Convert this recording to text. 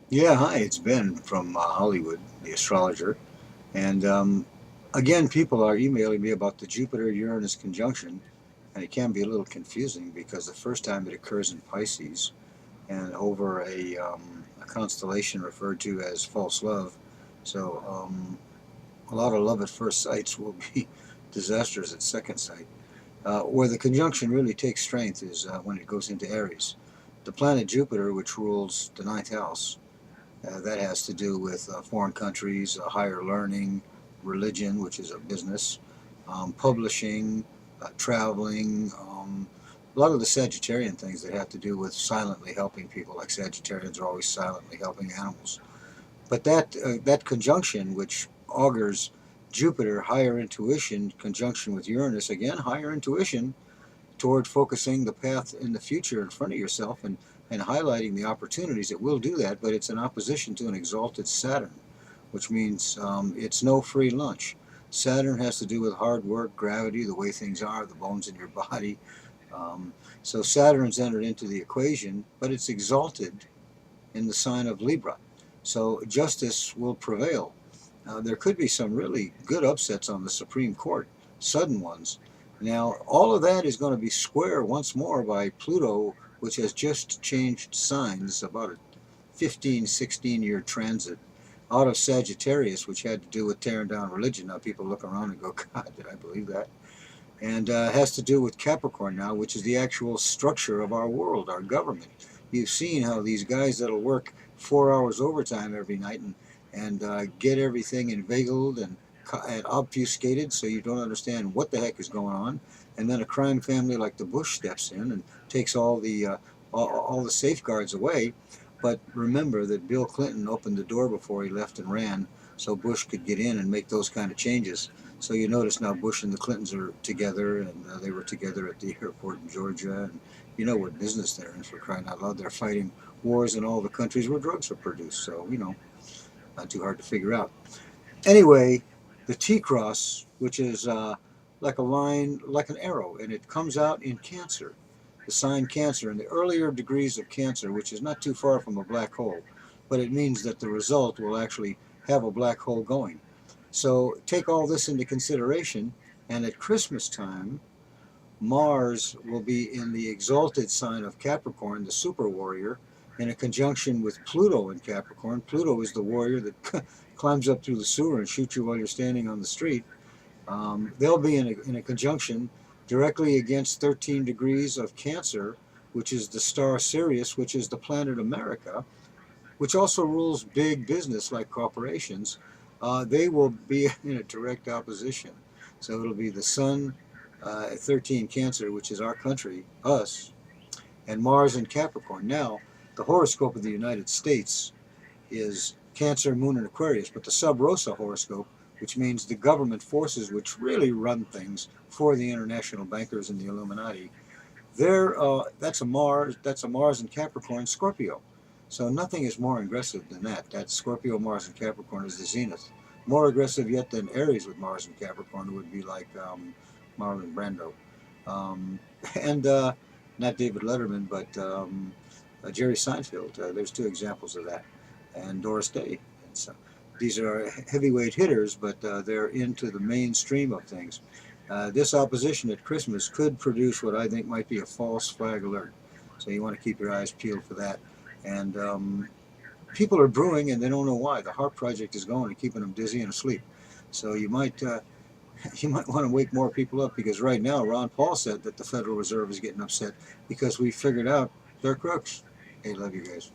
Yeah, hi, it's Ben from Hollywood, the astrologer. And again, people are emailing me about the Jupiter Uranus conjunction, and it can be a little confusing because the first time it occurs in Pisces and over a constellation referred to as false love. So a lot of love at first sights will be disastrous at second sight. Where the conjunction really takes strength is when it goes into Aries. The planet Jupiter, which rules the ninth house, that has to do with foreign countries, higher learning, religion, which is a business, publishing, traveling, a lot of the Sagittarian things that have to do with silently helping people, like Sagittarians are always silently helping animals. But that conjunction, which augurs Jupiter, higher intuition, conjunction with Uranus, again, higher intuition, toward focusing the path in the future in front of yourself and highlighting the opportunities. It will do that, but it's in opposition to an exalted Saturn, which means it's no free lunch. Saturn has to do with hard work, gravity, the way things are, the bones in your body. Um, so Saturn's entered into the equation, but it's exalted in the sign of Libra. So justice will prevail. There could be some really good upsets on the Supreme Court, sudden ones. Now, all of that is going to be square once more by Pluto, which has just changed signs, about a 15, 16-year transit out of Sagittarius, which had to do with tearing down religion. Now people look around and go, God, did I believe that? And has to do with Capricorn now, which is the actual structure of our world, our government. You've seen how these guys that'll work 4 hours overtime every night and get everything inveigled and obfuscated so you don't understand what the heck is going on. And then a crime family like the Bush steps in and takes all the safeguards away. But remember that Bill Clinton opened the door before he left and ran so Bush could get in and make those kind of changes. So you notice now Bush and the Clintons are together, and they were together at the airport in Georgia. And you know what business they're in, for crying out loud. They're fighting wars in all the countries where drugs are produced. So, not too hard to figure out. Anyway, the T cross, which is like a line, like an arrow, and it comes out in Cancer, the sign Cancer, in the earlier degrees of Cancer, which is not too far from a black hole, but it means that the result will actually have a black hole going. So take all this into consideration, and at Christmas time, Mars will be in the exalted sign of Capricorn, the super warrior, in a conjunction with Pluto in Capricorn. Pluto is the warrior that climbs up through the sewer and shoots you while you're standing on the street. They'll be in a conjunction directly against 13 degrees of Cancer, which is the star Sirius, which is the planet America, which also rules big business like corporations. They will be in a direct opposition. So it'll be the Sun at 13 Cancer, which is our country, us, and Mars in Capricorn. Now, the horoscope of the United States is Cancer, Moon, and Aquarius, but the Sub Rosa horoscope, which means the government forces which really run things for the international bankers and the Illuminati, that's a Mars in Capricorn, Scorpio. So nothing is more aggressive than that. That Scorpio, Mars, and Capricorn is the zenith. More aggressive yet than Aries with Mars and Capricorn would be like Marlon Brando, um, and not David Letterman, but Jerry Seinfeld. There's two examples of that, and Doris Day. And so these are heavyweight hitters, but they're into the mainstream of things. This opposition at Christmas could produce what I think might be a false flag alert. So you want to keep your eyes peeled for that. And people are brewing, and they don't know why. The HARP project is going and keeping them dizzy and asleep. So you might you might want to wake more people up, because right now Ron Paul said that the Federal Reserve is getting upset because we figured out they're crooks. Hey, love you guys.